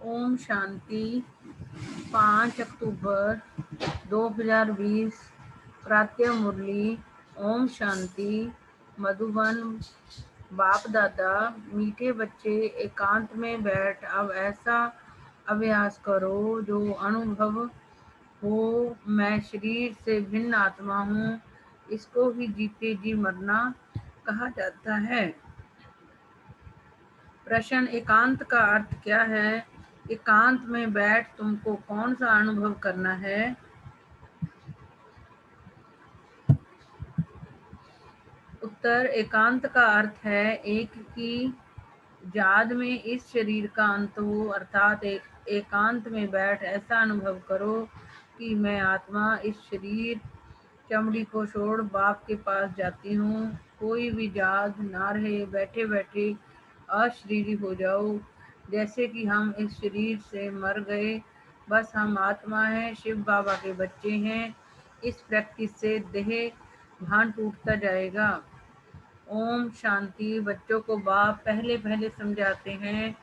ओम शांति। 5 अक्टूबर 2020 प्रातः मुरली। ओम शांति। मधुबन। बाप दादा, मीठे बच्चे, एकांत में बैठ अब ऐसा अभ्यास करो जो अनुभव हो, मैं शरीर से भिन्न आत्मा हूँ। इसको ही जीते जी मरना कहा जाता है। प्रश्न, एकांत का अर्थ क्या है? एकांत में बैठ तुमको कौन सा अनुभव करना है? उत्तर, एकांत का अर्थ है एक की याद में इस शरीर का अंत हो, अर्थात एकांत में बैठ ऐसा अनुभव करो कि मैं आत्मा इस शरीर चमड़ी को छोड़ बाप के पास जाती हूँ। कोई भी याद ना रहे, बैठे बैठे अशरीरी हो जाओ, जैसे कि हम इस शरीर से मर गए, बस हम आत्मा हैं, शिव बाबा के बच्चे हैं। इस प्रैक्टिस से देह भान टूटता जाएगा। ओम शांति। बच्चों को बाप पहले पहले समझाते हैं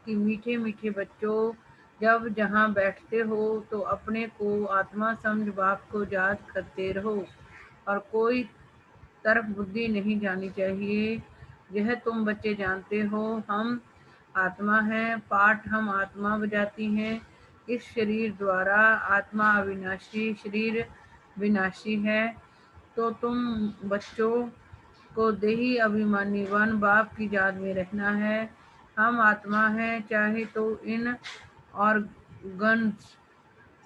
कि मीठे मीठे बच्चों, जब जहाँ बैठते हो तो अपने को आत्मा समझ बाप को याद करते रहो और कोई तरफ बुद्धि नहीं जानी चाहिए। यह तुम बच्चे जानते हो, हम आत्मा हैं, पाठ हम आत्मा बजाती हैं। इस शरीर द्वारा आत्मा अविनाशी, शरीर विनाशी है। तो तुम बच्चों को देही अभिमानी वन बाप की याद में रहना है। हम आत्मा हैं, चाहे तो इन ऑर्गन्स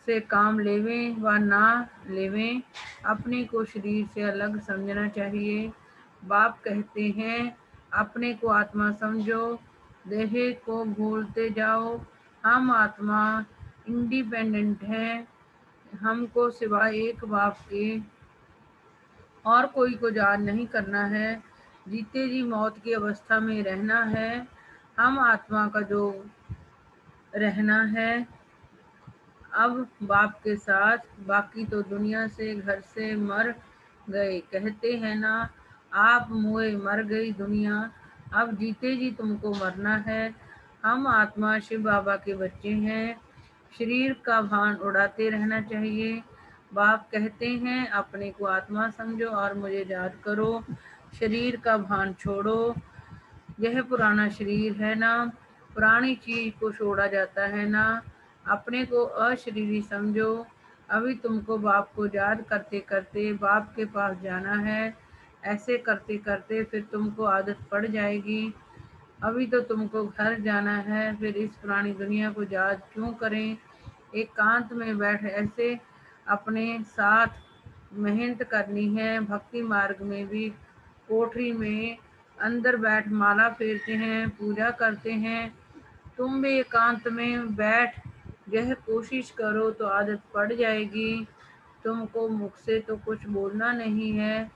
से काम लेवें व ना लेवें, अपने को शरीर से अलग समझना चाहिए। बाप कहते हैं अपने को आत्मा समझो, देह को भूलते जाओ। हम आत्मा इंडिपेंडेंट हैं, हमको सिवाय एक बाप के और कोई को याद नहीं करना है। जीते जी मौत की अवस्था में रहना है। हम आत्मा का जो रहना है अब बाप के साथ, बाकी तो दुनिया से घर से मर गए। कहते हैं ना, आप मुए मर गई दुनिया, अब जीते जी तुमको मरना है। हम आत्मा शिव बाबा के बच्चे हैं, शरीर का भान उड़ाते रहना चाहिए। बाप कहते हैं अपने को आत्मा समझो और मुझे याद करो, शरीर का भान छोड़ो। यह पुराना शरीर है ना, पुरानी चीज को छोड़ा जाता है ना। अपने को अशरीरी समझो। अभी तुमको बाप को याद करते करते बाप के पास जाना है। ऐसे करते करते फिर तुमको आदत पड़ जाएगी। अभी तो तुमको घर जाना है, फिर इस पुरानी दुनिया को याद क्यों करें? एकांत में बैठ ऐसे अपने साथ मेहनत करनी है। भक्ति मार्ग में भी कोठरी में अंदर बैठ माला फेरते हैं, पूजा करते हैं। तुम भी एकांत में बैठ यह कोशिश करो तो आदत पड़ जाएगी। तुमको मुख से तो कुछ बोलना नहीं है,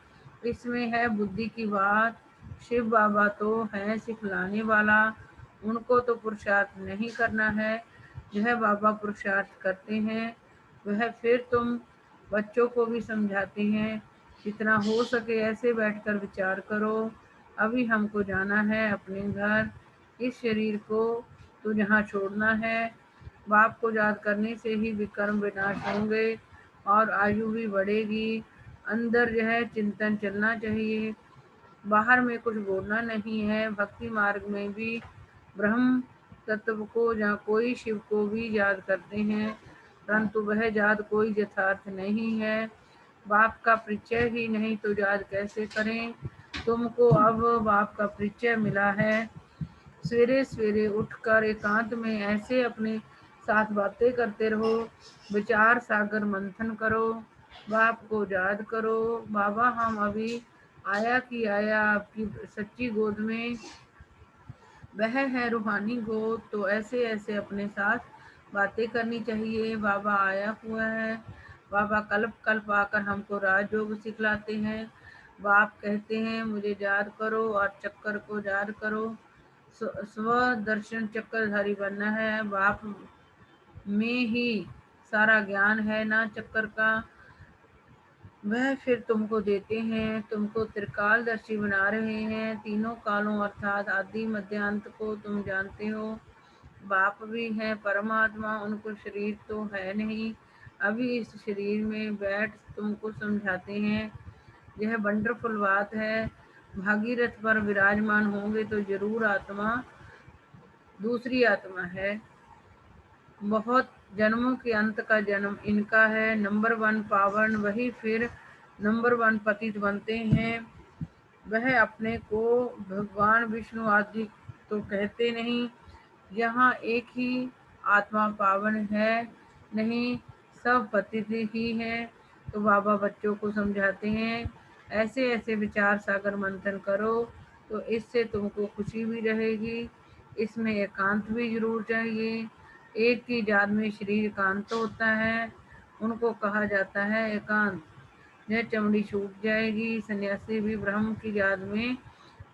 इसमें है बुद्धि की बात। शिव बाबा तो हैं सिखलाने वाला, उनको तो पुरुषार्थ नहीं करना है। यह बाबा पुरुषार्थ करते हैं, वह फिर तुम बच्चों को भी समझाते हैं। जितना हो सके ऐसे बैठकर विचार करो। अभी हमको जाना है अपने घर, इस शरीर को तो जहाँ छोड़ना है। बाप को याद करने से ही विकर्म विनाश होंगे और आयु भी बढ़ेगी। अंदर यह चिंतन चलना चाहिए, बाहर में कुछ बोलना नहीं है। भक्ति मार्ग में भी ब्रह्म तत्व को या कोई शिव को भी याद करते हैं, परंतु वह याद कोई यथार्थ नहीं है। बाप का परिचय ही नहीं तो याद कैसे करें? तुमको अब बाप का परिचय मिला है। सवेरे सवेरे उठकर एकांत में ऐसे अपने साथ बातें करते रहो, विचार सागर मंथन करो, बाप को याद करो। बाबा हम अभी आया कि आया आपकी सच्ची गोद में, वह है रूहानी गोद। तो ऐसे ऐसे अपने साथ बातें करनी चाहिए। बाबा आया हुआ है, बाबा कल्प कल्प आकर हमको राजयोग सिखलाते हैं। बाप कहते हैं मुझे याद करो और चक्कर को याद करो। स्व दर्शन चक्रधारी बनना है। बाप में ही सारा ज्ञान है ना चक्कर का, वह फिर तुमको देते हैं। तुमको त्रिकालदर्शी बना रहे हैं, तीनों कालों अर्थात आदि मध्यांत को तुम जानते हो। बाप भी हैं परमात्मा, उनको शरीर तो है नहीं। अभी इस शरीर में बैठ तुमको समझाते हैं। यह वंडरफुल बात है। भागीरथ पर विराजमान होंगे तो जरूर आत्मा दूसरी आत्मा है। बहुत जन्मों के अंत का जन्म इनका है। नंबर 1 पावन वही फिर नंबर 1 पतित बनते हैं। वह अपने को भगवान विष्णु आदि तो कहते नहीं। यहाँ एक ही आत्मा पावन है नहीं, सब पतित ही है। तो बाबा बच्चों को समझाते हैं, ऐसे ऐसे विचार सागर मंथन करो तो इससे तुमको खुशी भी रहेगी। इसमें एकांत भी जरूर चाहिए। एक की याद में शरीर एकांत होता है, उनको कहा जाता है एकांत। यह चमड़ी छूट जाएगी। सन्यासी भी ब्रह्म की याद में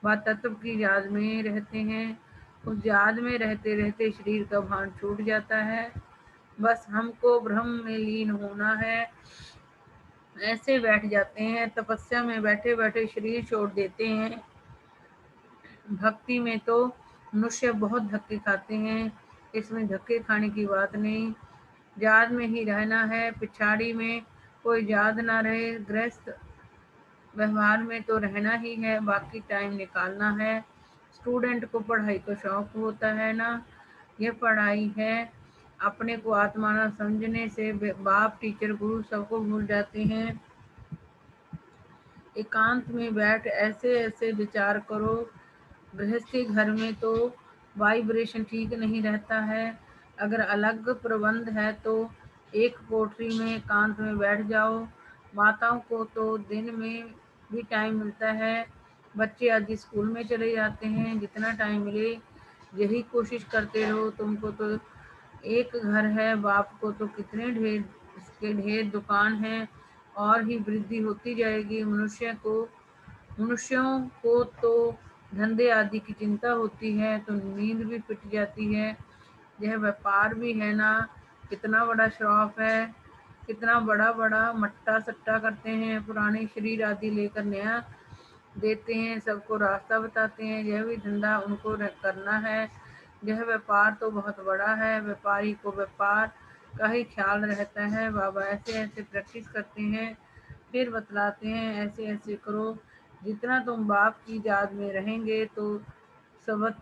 व तत्व की याद में रहते हैं। उस याद में रहते रहते शरीर का भान छूट जाता है। बस हमको ब्रह्म में लीन होना है। ऐसे बैठ जाते हैं। तपस्या में बैठे बैठे शरीर छोड़ देते हैं। भक्ति में तो मनुष्य बहुत धक्के खाते हैं। इसमें धक्के खाने की बात नहीं। याद में ही रहना है। पिछाड़ी में कोई याद ना रहे। गृहस्थ व्यवहार में तो रहना ही है, बाकी टाइम निकालना है। स्टूडेंट को पढ़ाई का शौक होता है ना, ये पढ़ाई है। अपने को आत्मा ना समझने से बाप टीचर गुरु सबको भूल जाते हैं। एकांत में बैठ ऐसे ऐसे विचार करो। गृहस्थी घर में तो वाइब्रेशन ठीक नहीं रहता है। अगर अलग प्रबंध है तो एक कोठरी में एकांत में बैठ जाओ। माताओं को तो दिन में भी टाइम मिलता है। बच्चे आदि स्कूल में चले जाते हैं। जितना टाइम मिले यही कोशिश करते रहो। तुमको तो एक घर है, बाप को तो कितने ढेर इसके ढेर दुकान है, और ही वृद्धि होती जाएगी। मनुष्यों को तो धंधे आदि की चिंता होती है तो नींद भी पिट जाती है। यह व्यापार भी है ना, कितना बड़ा श्रॉफ है। कितना बड़ा बड़ा मट्टा सट्टा करते हैं। पुराने शरीर आदि लेकर नया देते हैं। सबको रास्ता बताते हैं। यह भी धंधा उनको करना है। यह व्यापार तो बहुत बड़ा है। व्यापारी को व्यापार का ही ख्याल रहता है। बाबा ऐसे ऐसे प्रैक्टिस करते हैं, फिर बतलाते हैं ऐसे ऐसे करो। जितना तुम बाप की याद में रहेंगे तो सब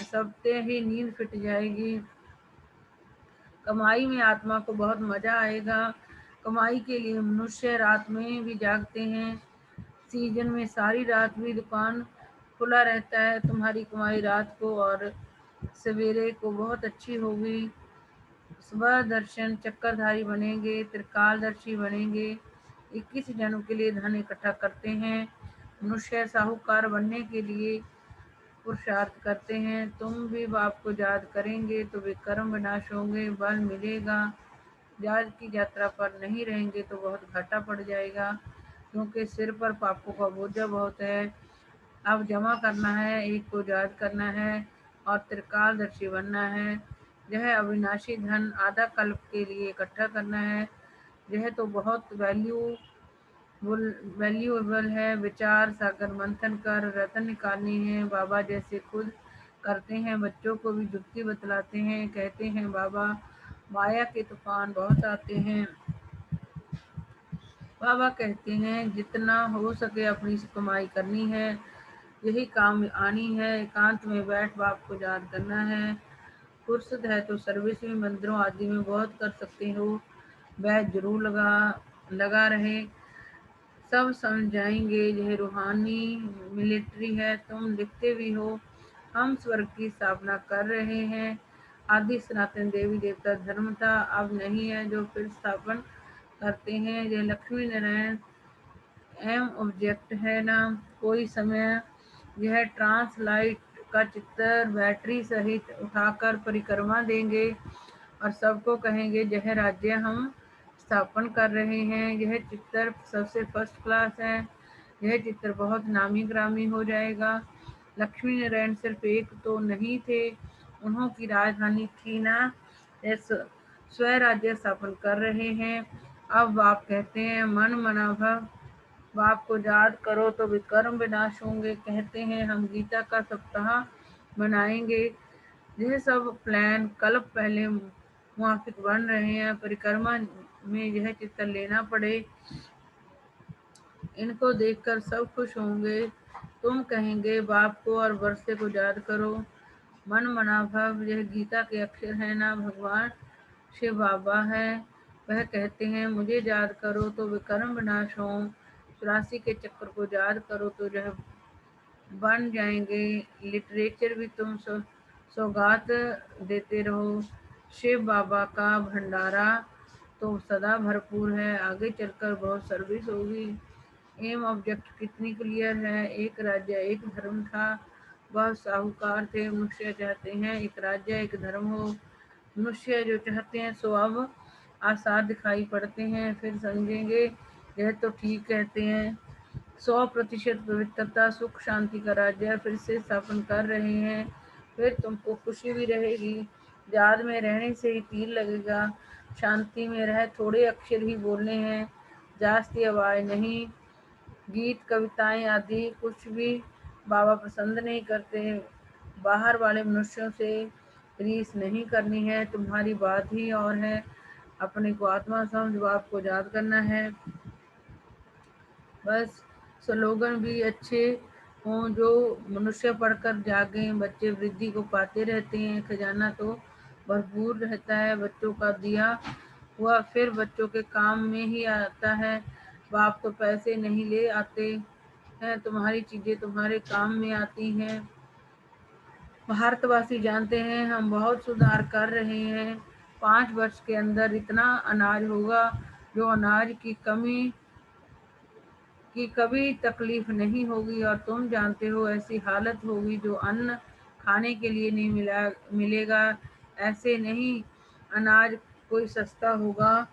सबते ही नींद फिट जाएगी। कमाई में आत्मा को बहुत मजा आएगा। कमाई के लिए मनुष्य रात में भी जागते हैं। सीजन में सारी रात भी दुकान खुला रहता है। तुम्हारी कमाई रात को और सवेरे को बहुत अच्छी होगी। सुबह दर्शन चक्रधारी बनेंगे, त्रिकालदर्शी बनेंगे। 21 जन्म के लिए धन इकट्ठा करते हैं। मनुष्य साहूकार बनने के लिए पुरुषार्थ करते हैं। तुम भी बाप को याद करेंगे तो वे कर्म विनाश होंगे, बल मिलेगा। याद की यात्रा पर नहीं रहेंगे तो बहुत घाटा पड़ जाएगा, क्योंकि सिर पर पापों का बोझा बहुत है। अब जमा करना है, एक को याद करना है और त्रिकालदर्शी बनना है। यह अविनाशी धन आधा कल्प के लिए इकट्ठा करना है। यह तो बहुत वैल्यूएबल है। विचार सागर मंथन कर रतन निकालनी है। बाबा जैसे खुद करते हैं, बच्चों को भी जुक्ति बतलाते हैं। कहते हैं बाबा माया के तूफान बहुत आते हैं। बाबा कहते हैं जितना हो सके अपनी कमाई करनी है, यही काम आनी है। एकांत में बैठ बाप को याद करना है। फुर्सत है तो सर्विस में मंदिरों आदि में बहुत कर सकते हो। बैच जरूर लगा रहे। सब समझ जाएंगे यह रूहानी मिलिट्री है। तुम लिखते भी हो, हम स्वर्ग की स्थापना कर रहे हैं। आदि सनातन देवी देवता धर्म था, अब नहीं है, जो फिर स्थापन करते हैं। यह लक्ष्मी नारायण एम ऑब्जेक्ट है ना। कोई समय यह ट्रांसलाइट का चित्र बैटरी सहित उठाकर परिक्रमा देंगे और सबको कहेंगे यह राज्य हम स्थापन कर रहे हैं। यह चित्र सबसे फर्स्ट क्लास है। यह चित्र बहुत नामी ग्रामी हो जाएगा। लक्ष्मी नारायण सिर्फ एक तो नहीं थे, उन्हों की राजधानी थी ना। स्वराज्य स्थापन कर रहे हैं। अब आप कहते हैं मन मना भव, बाप को याद करो तो विकर्म विनाश होंगे। कहते हैं हम गीता का सप्ताह मनाएंगे। यह सब प्लान कल्प पहले मुवाफिक बन रहे हैं। परिक्रमा में यह चित्र लेना पड़े, इनको देखकर सब खुश होंगे। तुम कहेंगे बाप को और वर्षे को याद करो। मन मना भव, यह गीता के अक्षर है ना। भगवान शिव बाबा है, वह कहते हैं मुझे याद करो तो विकर्म विनाश हो। 84 के चक्र को याद करो तो यह बन जाएंगे। लिटरेचर भी तुम सौगात देते रहो। शिव बाबा का भंडारा तो सदा भरपूर है, आगे चलकर बहुत सर्विस होगी। एम ऑब्जेक्ट कितनी क्लियर है। एक राज्य एक धर्म था, वह साहूकार थे। मनुष्य चाहते हैं एक राज्य एक धर्म हो। मनुष्य जो चाहते हैं सो अब आसार दिखाई पड़ते हैं, फिर समझेंगे यह तो ठीक कहते हैं। 100% पवित्रता सुख शांति का राज्य फिर से स्थापन कर रहे हैं। फिर तुमको खुशी भी रहेगी। याद में रहने से ही तीर लगेगा। शांति में रह थोड़े अक्षर ही बोलने हैं, जास्ती आवाज नहीं। गीत कविताएं आदि कुछ भी बाबा पसंद नहीं करते। बाहर वाले मनुष्यों से रीस नहीं करनी है, तुम्हारी बात ही और है। अपने को आत्मा समझ बाप को याद करना है। बस स्लोगन भी अच्छे हों जो मनुष्य पढ़कर जागें। बच्चे वृद्धि को पाते रहते हैं, खजाना तो भरपूर रहता है। बच्चों का दिया हुआ फिर बच्चों के काम में ही आता है। बाप तो पैसे नहीं ले आते हैं, तुम्हारी चीजें तुम्हारे काम में आती हैं। भारतवासी जानते हैं हम बहुत सुधार कर रहे हैं। 5 वर्ष के अंदर इतना अनाज होगा जो अनाज की कभी तकलीफ नहीं होगी। और तुम जानते हो ऐसी हालत होगी जो अन्न खाने के लिए नहीं मिलेगा। ऐसे नहीं अनाज कोई सस्ता होगा।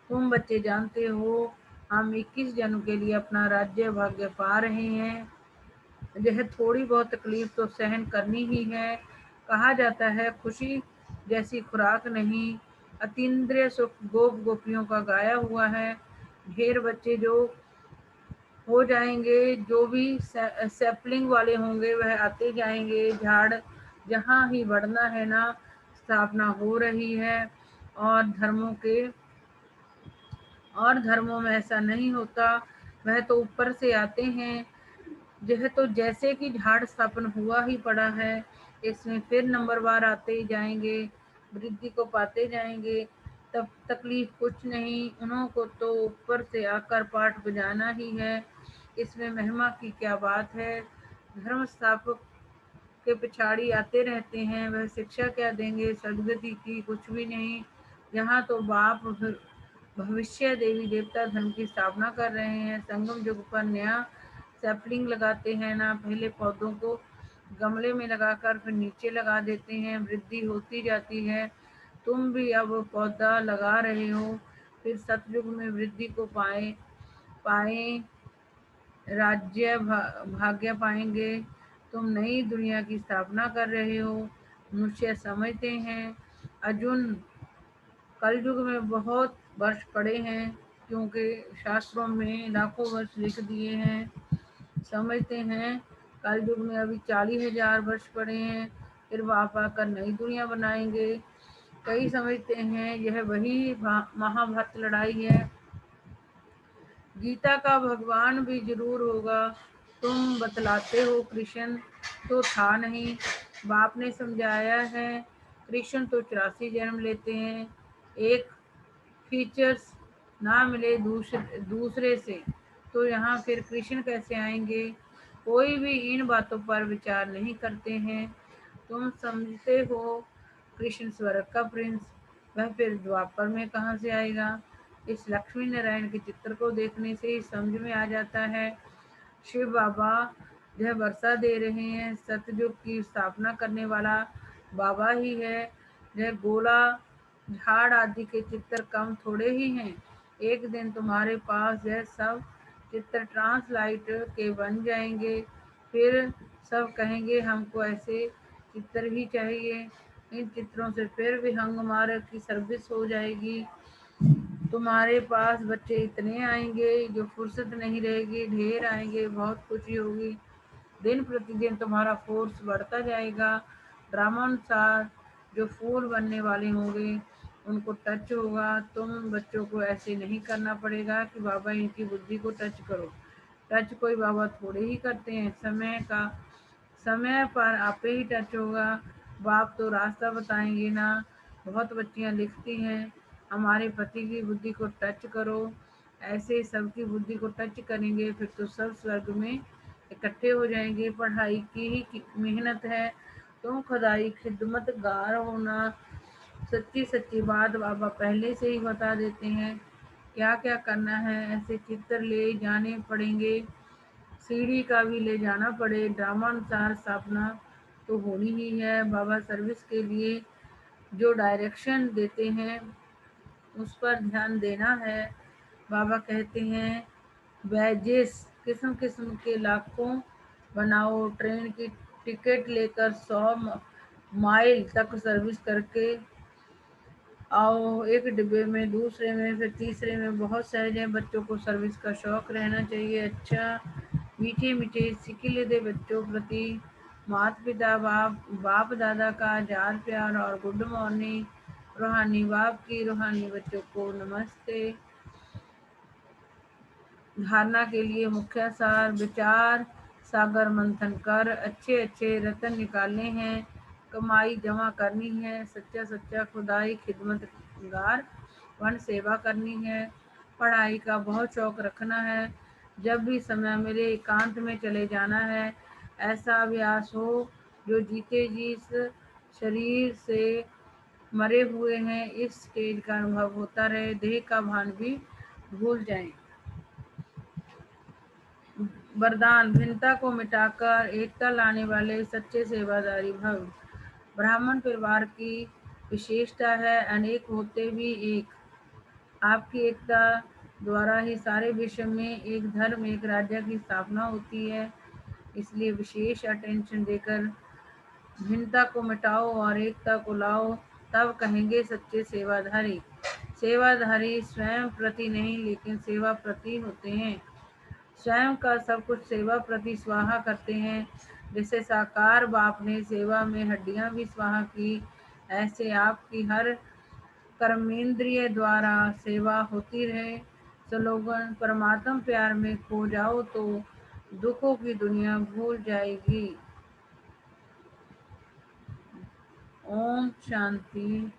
तुम बच्चे जानते हो हम 21 जनों के लिए अपना राज्य भाग्य पा रहे हैं। यह थोड़ी बहुत तकलीफ तो सहन करनी ही है। कहा जाता है खुशी जैसी खुराक नहीं। अतीन्द्रिय सुख गोप गोपियों का गाया हुआ है। ढेर बच्चे जो हो जाएंगे, जो भी सैपलिंग वाले होंगे वह आते जाएंगे। झाड़ जहाँ ही बढ़ना है ना, स्थापना हो रही है। और धर्मों में ऐसा नहीं होता, वह तो ऊपर से आते हैं। यह तो जैसे कि झाड़ स्थापन हुआ ही पड़ा है, इसमें फिर नंबरवार आते ही जाएंगे, वृद्धि को पाते जाएंगे। तब तकलीफ कुछ नहीं, उन्हों को तो ऊपर से आकर पाठ बजाना ही है। इसमें महिमा की क्या बात है। धर्म स्थापक के पिछाड़ी आते रहते हैं, वह शिक्षा क्या देंगे सदगति की, कुछ भी नहीं। यहाँ तो बाप भविष्य देवी देवता धर्म की स्थापना कर रहे हैं। संगम युग पर नया सैपलिंग लगाते हैं ना, पहले पौधों को गमले में लगाकर फिर नीचे लगा देते हैं, वृद्धि होती जाती है। तुम भी अब पौधा लगा रहे हो, फिर सतयुग में वृद्धि को पाए राज्य भाग्य पाएंगे। तुम नई दुनिया की स्थापना कर रहे हो। मनुष्य समझते हैं अर्जुन कलयुग में बहुत वर्ष पड़े हैं, क्योंकि शास्त्रों में लाखों वर्ष लिख दिए हैं। समझते हैं कलयुग में अभी 40,000 वर्ष पड़े हैं, फिर वाप आकर नई दुनिया बनाएंगे। कई समझते हैं यह वही महाभारत लड़ाई है। गीता का भगवान भी जरूर होगा, तुम बतलाते हो कृष्ण तो था नहीं। बाप ने समझाया है कृष्ण तो 84 जन्म लेते हैं, एक फीचर्स ना मिले दूसरे से तो यहाँ फिर कृष्ण कैसे आएंगे। कोई भी इन बातों पर विचार नहीं करते हैं। तुम समझते हो कृष्ण स्वर्ग का प्रिंस, वह फिर द्वापर में कहाँ से आएगा। इस लक्ष्मी नारायण के चित्र को देखने से ही समझ में आ जाता है शिव बाबा यह वर्षा दे रहे हैं। सतयुग की स्थापना करने वाला बाबा ही है। यह गोला झाड़ आदि के चित्र कम थोड़े ही हैं। एक दिन तुम्हारे पास यह सब चित्र ट्रांसलाइट के बन जाएंगे, फिर सब कहेंगे हमको ऐसे चित्र ही चाहिए। इन चित्रों से फिर विहंग मार्ग की सर्विस हो जाएगी। तुम्हारे पास बच्चे इतने आएंगे जो फुर्सत नहीं रहेगी, ढेर आएंगे, बहुत खुशी होगी। दिन प्रतिदिन तुम्हारा फोर्स बढ़ता जाएगा। ड्रामानुसार जो फूल बनने वाले होंगे उनको टच होगा। तुम बच्चों को ऐसे नहीं करना पड़ेगा कि बाबा इनकी बुद्धि को टच करो। टच कोई बाबा थोड़े ही करते हैं, समय पर आपे ही टच होगा। बाप तो रास्ता बताएंगे ना। बहुत बच्चियां लिखती हैं, हमारे पति की बुद्धि को टच करो। ऐसे सबकी बुद्धि को टच करेंगे फिर तो सब स्वर्ग में इकट्ठे हो जाएंगे। पढ़ाई की ही मेहनत है, तुम खुदाई खिदमतगार होना। सच्ची सच्ची बात बाबा पहले से ही बता देते हैं, क्या क्या करना है। ऐसे चित्र ले जाने पड़ेंगे, सीढ़ी का भी ले जाना पड़े। ड्रामानुसार स्थापना तो होनी ही है। बाबा सर्विस के लिए जो डायरेक्शन देते हैं उस पर ध्यान देना है। बाबा कहते हैं बैजेस किस्म किस्म के लाखों बनाओ। ट्रेन की टिकट लेकर 100 माइल तक सर्विस करके आओ। एक डिब्बे में, दूसरे में, फिर तीसरे में। बहुत सहज है, बच्चों को सर्विस का शौक रहना चाहिए। अच्छा मीठे मीठे सिकिल दे बच्चों प्रति माता पिता बाप दादा का जार प्यार और गुड मॉर्निंग। रूहानी बाप की रूहानी बच्चों को नमस्ते। धारणा के लिए मुख्य सार, विचार सागर मंथन कर अच्छे अच्छे रतन निकालने हैं। कमाई जमा करनी है, सच्चा सच्चा खुदाई खिदमतगार वन सेवा करनी है। पढ़ाई का बहुत शौक रखना है। जब भी समय मिले एकांत में चले जाना है। ऐसा अभ्यास हो जो जीते जी इस शरीर से मरे हुए हैं इस स्टेज का अनुभव होता रहे, देह का भान भी भूल जाएं। वरदान, भिन्नता को मिटाकर एकता लाने वाले सच्चे सेवादारी भव। ब्राह्मण परिवार की विशेषता है अनेक होते भी एक। आपकी एकता द्वारा ही सारे विश्व में एक धर्म एक राज्य की स्थापना होती है। इसलिए विशेष अटेंशन देकर भिन्नता को मिटाओ और एकता को लाओ, तब कहेंगे सच्चे सेवाधारी। सेवाधारी स्वयं प्रति नहीं लेकिन सेवा प्रति होते हैं। स्वयं का सब कुछ सेवा प्रति स्वाहा करते हैं। जैसे साकार बाप ने सेवा में हड्डियां भी स्वाहा की, ऐसे आपकी हर कर्मेंद्रिय द्वारा सेवा होती रहे। स्लोगन, परमात्म प्यार में खो जाओ तो दुखों की दुनिया भूल जाएगी। ओम शांति।